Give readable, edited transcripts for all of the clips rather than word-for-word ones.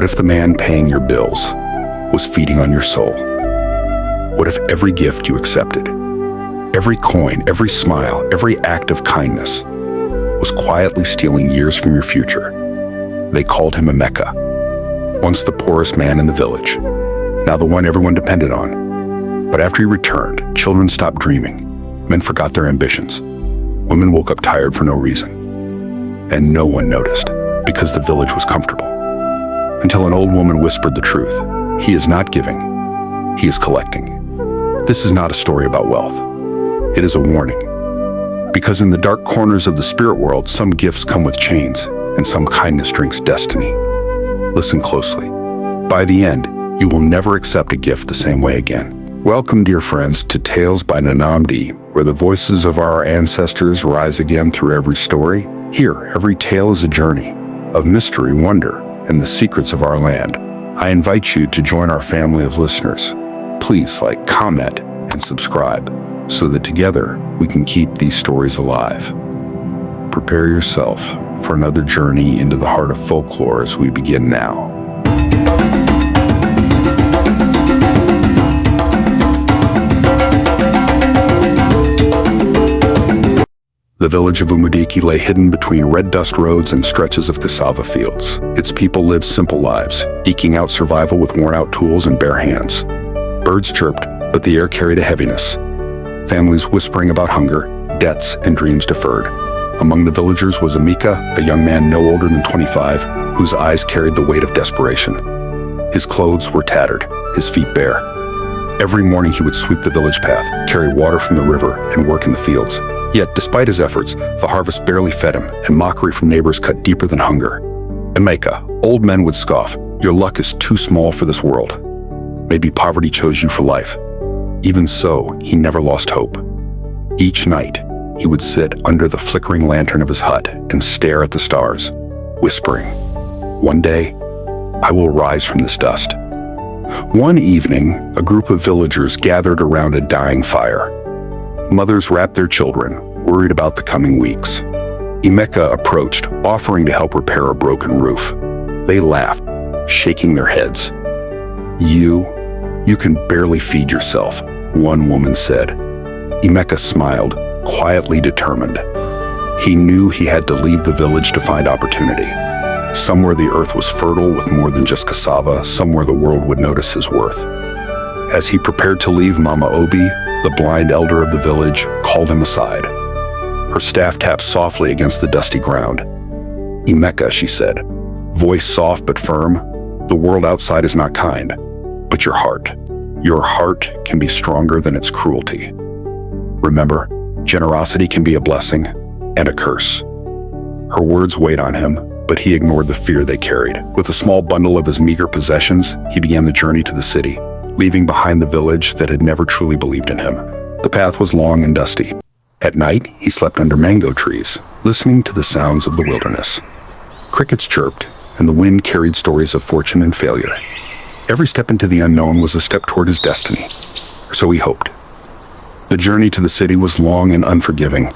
if the man paying your bills was feeding on your soul? What if every gift you accepted, every coin, every smile, every act of kindness was quietly stealing years from your future? They called him Emeka, once the poorest man in the village, now the one everyone depended on. But after he returned, children stopped dreaming, men forgot their ambitions, women woke up tired for no reason, and no one noticed because the village was comfortable. Until an old woman whispered the truth: he is not giving, he is collecting. This is not a story about wealth. It is a warning. Because in the dark corners of the spirit world, some gifts come with chains, and some kindness drinks destiny. Listen closely. By the end, you will never accept a gift the same way again. Welcome, dear friends, to Tales by Nnamdi, where the voices of our ancestors rise again through every story. Here, every tale is a journey of mystery, wonder, and the secrets of our land. I invite you to join our family of listeners. Please like, comment, and subscribe so that together we can keep these stories alive. Prepare yourself for another journey into the heart of folklore as we begin now. The village of Umudiki lay hidden between red dust roads and stretches of cassava fields. Its people lived simple lives, eking out survival with worn-out tools and bare hands. Birds chirped, but the air carried a heaviness. Families whispering about hunger, debts, and dreams deferred. Among the villagers was Emeka, a young man no older than 25, whose eyes carried the weight of desperation. His clothes were tattered, his feet bare. Every morning he would sweep the village path, carry water from the river, and work in the fields. Yet, despite his efforts, the harvest barely fed him, and mockery from neighbors cut deeper than hunger. Emeka, old men would scoff, "Your luck is too small for this world. Maybe poverty chose you for life." Even so, he never lost hope. Each night, he would sit under the flickering lantern of his hut and stare at the stars, whispering, "One day, I will rise from this dust." One evening, a group of villagers gathered around a dying fire. Mothers wrapped their children, worried about the coming weeks. Emeka approached, offering to help repair a broken roof. They laughed, shaking their heads. You can barely feed yourself," one woman said. Emeka smiled, quietly determined. He knew he had to leave the village to find opportunity. Somewhere the earth was fertile with more than just cassava, somewhere the world would notice his worth. As he prepared to leave, Mama Obi, the blind elder of the village, called him aside. Her staff tapped softly against the dusty ground. "Emeka," she said, voice soft but firm, "the world outside is not kind, but your heart can be stronger than its cruelty. Remember, generosity can be a blessing and a curse." Her words weighed on him, but he ignored the fear they carried. With a small bundle of his meager possessions, he began the journey to the city, leaving behind the village that had never truly believed in him. The path was long and dusty. At night, he slept under mango trees, listening to the sounds of the wilderness. Crickets chirped, and the wind carried stories of fortune and failure. Every step into the unknown was a step toward his destiny, or so he hoped. The journey to the city was long and unforgiving.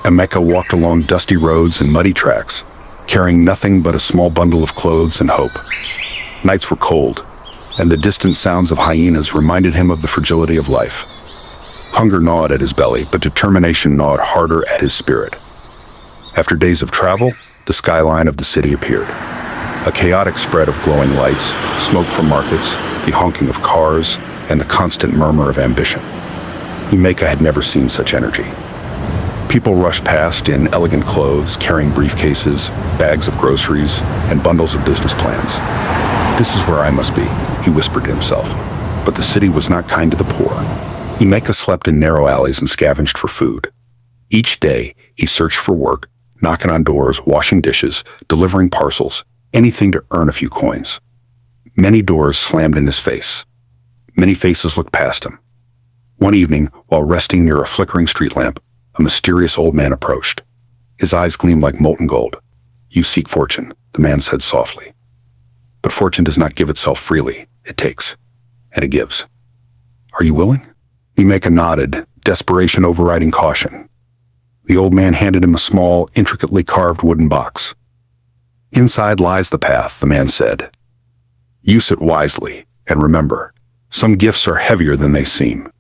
Emeka walked along dusty roads and muddy tracks, carrying nothing but a small bundle of clothes and hope. Nights were cold, and the distant sounds of hyenas reminded him of the fragility of life. Hunger gnawed at his belly, but determination gnawed harder at his spirit. After days of travel, the skyline of the city appeared. A chaotic spread of glowing lights, smoke from markets, the honking of cars, and the constant murmur of ambition. Emeka had never seen such energy. People rushed past in elegant clothes, carrying briefcases, bags of groceries, and bundles of business plans. "This is where I must be," he whispered to himself. But the city was not kind to the poor. Emeka slept in narrow alleys and scavenged for food. Each day, he searched for work, knocking on doors, washing dishes, delivering parcels, anything to earn a few coins. Many doors slammed in his face. Many faces looked past him. One evening, while resting near a flickering street lamp, a mysterious old man approached. His eyes gleamed like molten gold. "You seek fortune," the man said softly. "But fortune does not give itself freely. It takes, and it gives. Are you willing?" Emeka nodded, desperation overriding caution. The old man handed him a small, intricately carved wooden box. "Inside lies the path," the man said. Use it wisely, and remember, some gifts are heavier than they seem.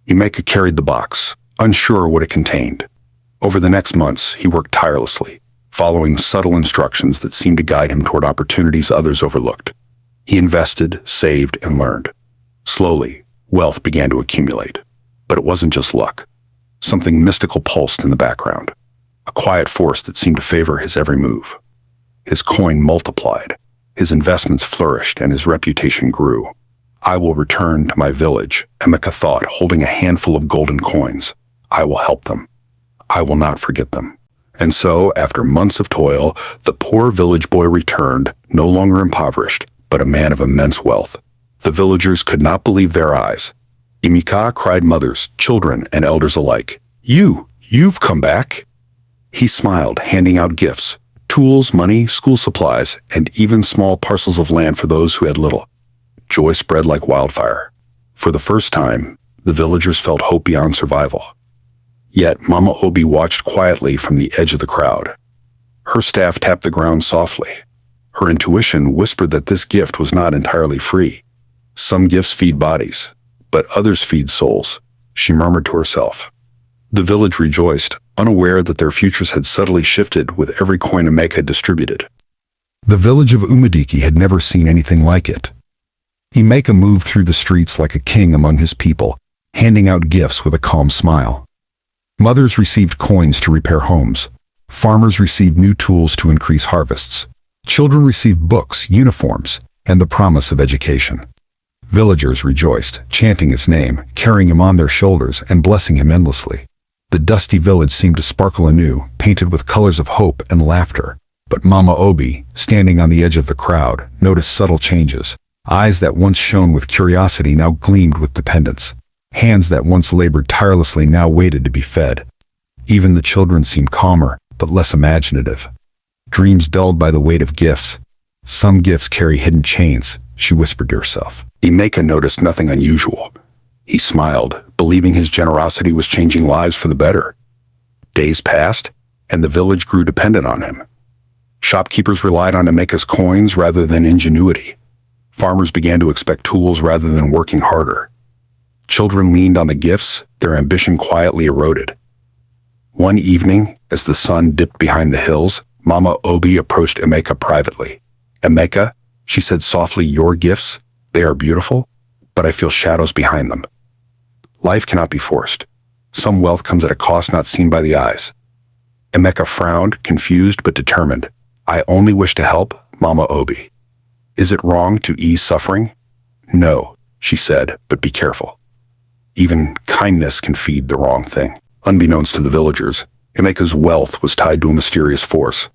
Emeka carried the box, unsure what it contained. Over the next months, he worked tirelessly, following subtle instructions that seemed to guide him toward opportunities others overlooked. He invested, saved, and learned. Slowly, wealth began to accumulate. But it wasn't just luck. Something mystical pulsed in the background, a quiet force that seemed to favor his every move. His coin multiplied, his investments flourished, and his reputation grew. I will return to my village, Emeka thought, holding a handful of golden coins. I will help them. I will not forget them. And so, after months of toil, the poor village boy returned, no longer impoverished, but a man of immense wealth. The villagers could not believe their eyes. Emeka cried mothers, children, and elders alike. You've come back? He smiled, handing out gifts, tools, money, school supplies, and even small parcels of land for those who had little. Joy spread like wildfire. For the first time, the villagers felt hope beyond survival. Yet Mama Obi watched quietly from the edge of the crowd. Her staff tapped the ground softly. Her intuition whispered that this gift was not entirely free. Some gifts feed bodies, but others feed souls, she murmured to herself. The village rejoiced, unaware that their futures had subtly shifted with every coin Emeka distributed. The village of Umadiki had never seen anything like it. Emeka moved through the streets like a king among his people, handing out gifts with a calm smile. Mothers received coins to repair homes. Farmers received new tools to increase harvests. Children received books, uniforms, and the promise of education. Villagers rejoiced, chanting his name, carrying him on their shoulders, and blessing him endlessly. The dusty village seemed to sparkle anew, painted with colors of hope and laughter. But Mama Obi, standing on the edge of the crowd, noticed subtle changes. Eyes that once shone with curiosity now gleamed with dependence. Hands that once labored tirelessly now waited to be fed. Even the children seemed calmer, but less imaginative. Dreams dulled by the weight of gifts. Some gifts carry hidden chains, she whispered to herself. Emeka noticed nothing unusual. He smiled, believing his generosity was changing lives for the better. Days passed, and the village grew dependent on him. Shopkeepers relied on Emeka's coins rather than ingenuity. Farmers began to expect tools rather than working harder. Children leaned on the gifts, their ambition quietly eroded. One evening, as the sun dipped behind the hills, Mama Obi approached Emeka privately. Emeka, she said softly, your gifts, they are beautiful, but I feel shadows behind them. Life cannot be forced. Some wealth comes at a cost not seen by the eyes. Emeka frowned, confused but determined. I only wish to help, Mama Obi. Is it wrong to ease suffering? No, she said, but be careful. Even kindness can feed the wrong thing. Unbeknownst to the villagers, Emeka's wealth was tied to a mysterious force.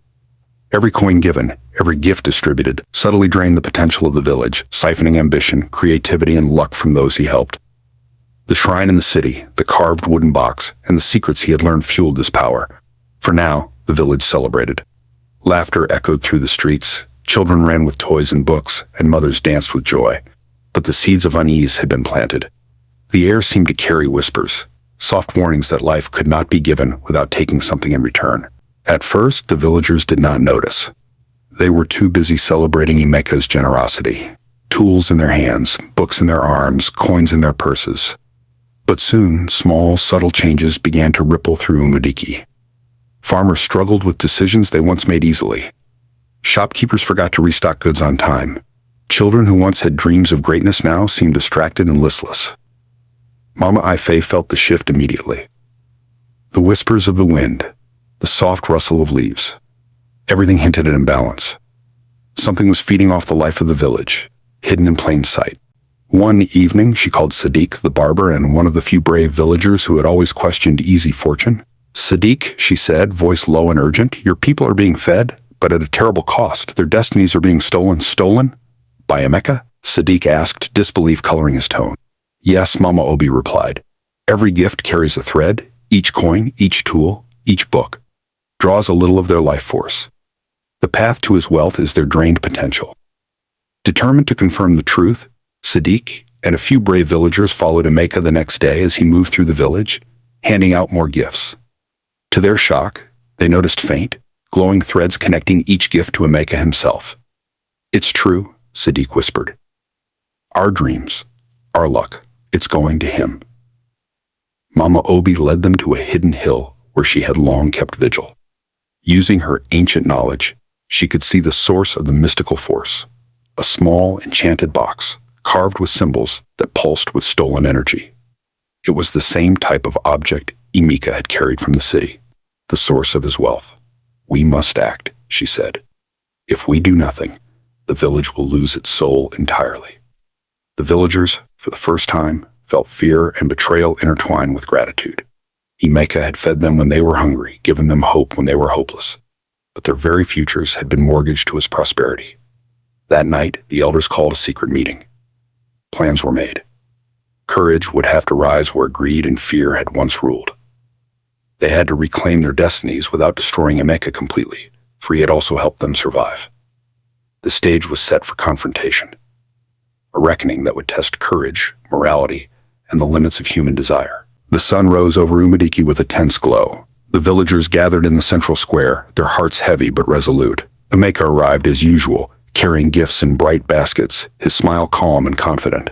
Every coin given, every gift distributed, subtly drained the potential of the village, siphoning ambition, creativity, and luck from those he helped. The shrine in the city, the carved wooden box, and the secrets he had learned fueled this power. For now, the village celebrated. Laughter echoed through the streets, children ran with toys and books, and mothers danced with joy. But the seeds of unease had been planted. The air seemed to carry whispers, soft warnings that life could not be given without taking something in return. At first, the villagers did not notice. They were too busy celebrating Emeka's generosity. Tools in their hands, books in their arms, coins in their purses. But soon, small, subtle changes began to ripple through Umadiki. Farmers struggled with decisions they once made easily. Shopkeepers forgot to restock goods on time. Children who once had dreams of greatness now seemed distracted and listless. Mama Ife felt the shift immediately. The whispers of the wind, the soft rustle of leaves. Everything hinted at imbalance. Something was feeding off the life of the village, hidden in plain sight. One evening, she called Sadiq, the barber, and one of the few brave villagers who had always questioned easy fortune. Sadiq, she said, voice low and urgent, your people are being fed, but at a terrible cost. Their destinies are being stolen. Stolen? By Emeka? Sadiq asked, disbelief coloring his tone. Yes, Mama Obi replied. Every gift carries a thread. Each coin, each tool, each book draws a little of their life force. The path to his wealth is their drained potential. Determined to confirm the truth, Sadiq and a few brave villagers followed Emeka the next day as he moved through the village, handing out more gifts. To their shock, they noticed faint, glowing threads connecting each gift to Emeka himself. It's true, Sadiq whispered. Our dreams, our luck, it's going to him. Mama Obi led them to a hidden hill where she had long kept vigil. Using her ancient knowledge, she could see the source of the mystical force, a small, enchanted box carved with symbols that pulsed with stolen energy. It was the same type of object Emeka had carried from the city, the source of his wealth. We must act, she said. If we do nothing, the village will lose its soul entirely. The villagers, for the first time, felt fear and betrayal intertwined with gratitude. Emeka had fed them when they were hungry, given them hope when they were hopeless. But their very futures had been mortgaged to his prosperity. That night, the elders called a secret meeting. Plans were made. Courage would have to rise where greed and fear had once ruled. They had to reclaim their destinies without destroying Emeka completely, for he had also helped them survive. The stage was set for confrontation, a reckoning that would test courage, morality, and the limits of human desire. The sun rose over Umudiki with a tense glow. The villagers gathered in the central square, their hearts heavy but resolute. Emeka arrived as usual, carrying gifts in bright baskets, his smile calm and confident.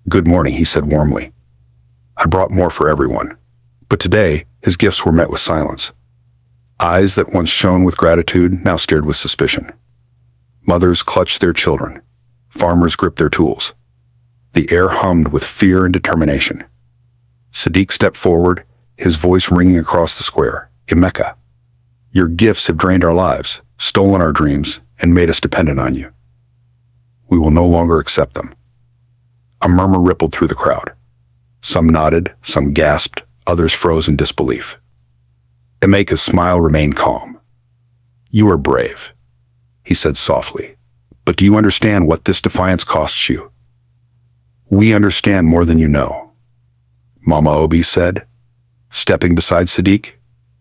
Good morning, he said warmly. I brought more for everyone. But today, his gifts were met with silence. Eyes that once shone with gratitude now stared with suspicion. Mothers clutched their children. Farmers gripped their tools. The air hummed with fear and determination. Sadiq stepped forward, his voice ringing across the square. Emeka, your gifts have drained our lives, stolen our dreams, and made us dependent on you. We will no longer accept them. A murmur rippled through the crowd. Some nodded, some gasped, others froze in disbelief. Emeka's smile remained calm. You are brave, he said softly. But do you understand what this defiance costs you? We understand more than you know, Mama Obi said, stepping beside Sadiq,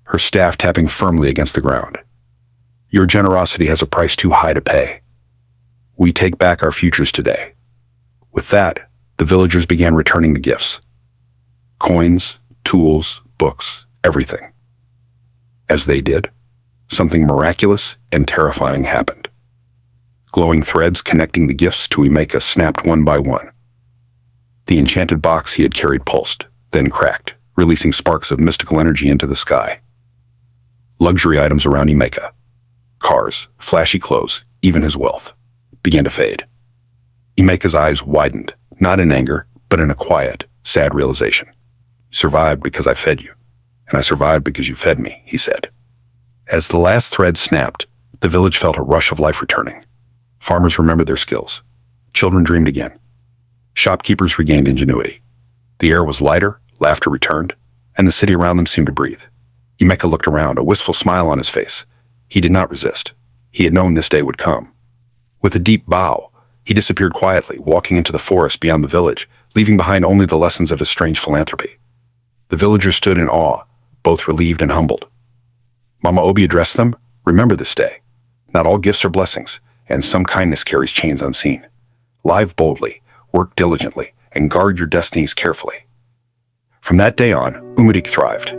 her staff tapping firmly against the ground. Your generosity has a price too high to pay. We take back our futures today. With that, the villagers began returning the gifts. Coins, tools, books, everything. As they did, something miraculous and terrifying happened. Glowing threads connecting the gifts to Emeka snapped one by one. The enchanted box he had carried pulsed, then cracked, releasing sparks of mystical energy into the sky. Luxury items around Emeka, cars, flashy clothes, even his wealth, began to fade. Emeka's eyes widened, not in anger, but in a quiet, sad realization. You survived because I fed you, and I survived because you fed me, he said. As the last thread snapped, the village felt a rush of life returning. Farmers remembered their skills. Children dreamed again. Shopkeepers regained ingenuity. The air was lighter, laughter returned, and the city around them seemed to breathe. Emeka looked around, a wistful smile on his face. He did not resist. He had known this day would come. With a deep bow, he disappeared quietly, walking into the forest beyond the village, leaving behind only the lessons of his strange philanthropy. The villagers stood in awe, both relieved and humbled. Mama Obi addressed them, remember this day. Not all gifts are blessings, and some kindness carries chains unseen. Live boldly, work diligently, and guard your destinies carefully. From that day on, Umudik thrived,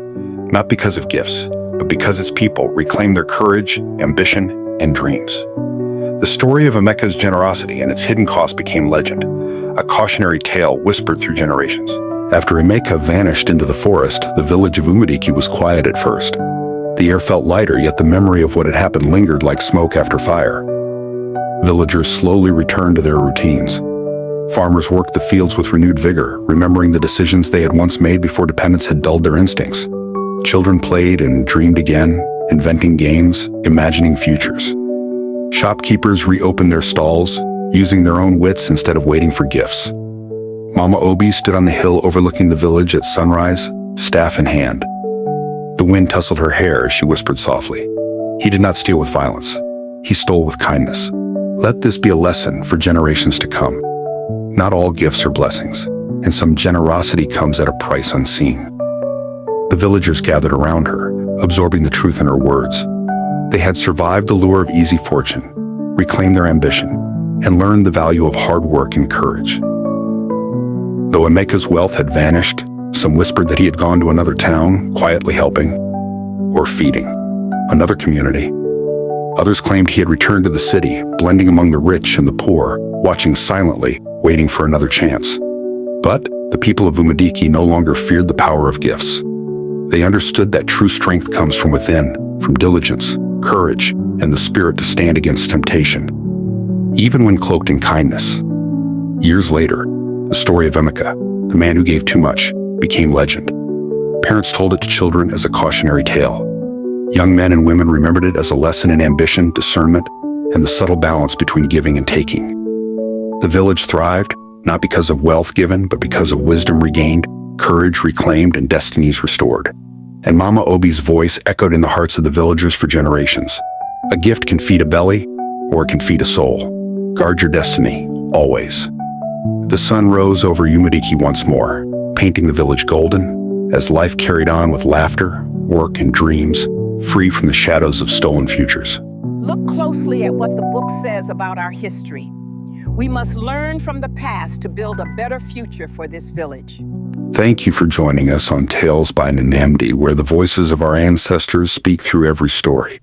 not because of gifts, but because its people reclaimed their courage, ambition, and dreams. The story of Emeka's generosity and its hidden cost became legend, a cautionary tale whispered through generations. After Emeka vanished into the forest, the village of Umudiki was quiet at first. The air felt lighter, yet the memory of what had happened lingered like smoke after fire. Villagers slowly returned to their routines. Farmers worked the fields with renewed vigor, remembering the decisions they had once made before dependence had dulled their instincts. Children played and dreamed again, inventing games, imagining futures. Shopkeepers reopened their stalls, using their own wits instead of waiting for gifts. Mama Obi stood on the hill overlooking the village at sunrise, staff in hand. The wind tousled her hair as she whispered softly. He did not steal with violence. He stole with kindness. Let this be a lesson for generations to come. Not all gifts are blessings, and some generosity comes at a price unseen. The villagers gathered around her, absorbing the truth in her words. They had survived the lure of easy fortune, reclaimed their ambition, and learned the value of hard work and courage. Though Emeka's wealth had vanished, some whispered that he had gone to another town, quietly helping, or feeding, another community, Others claimed he had returned to the city, blending among the rich and the poor, watching silently, waiting for another chance. But the people of Umudiki no longer feared the power of gifts. They understood that true strength comes from within, from diligence, courage, and the spirit to stand against temptation, even when cloaked in kindness. Years later, the story of Emeka, the man who gave too much, became legend. Parents told it to children as a cautionary tale. Young men and women remembered it as a lesson in ambition, discernment, and the subtle balance between giving and taking. The village thrived, not because of wealth given, but because of wisdom regained, courage reclaimed, and destinies restored. And Mama Obi's voice echoed in the hearts of the villagers for generations. A gift can feed a belly, or it can feed a soul. Guard your destiny, always. The sun rose over Umudiki once more, painting the village golden, as life carried on with laughter, work, and dreams, free from the shadows of stolen futures. Look closely at what the book says about our history. We must learn from the past to build a better future for this village. Thank you for joining us on Tales by Nnamdi, where the voices of our ancestors speak through every story.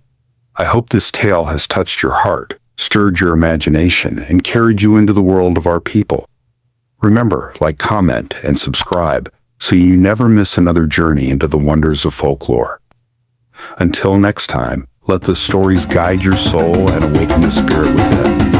I hope this tale has touched your heart, stirred your imagination, and carried you into the world of our people. Remember, like, comment, and subscribe so you never miss another journey into the wonders of folklore. Until next time, let the stories guide your soul and awaken the spirit within.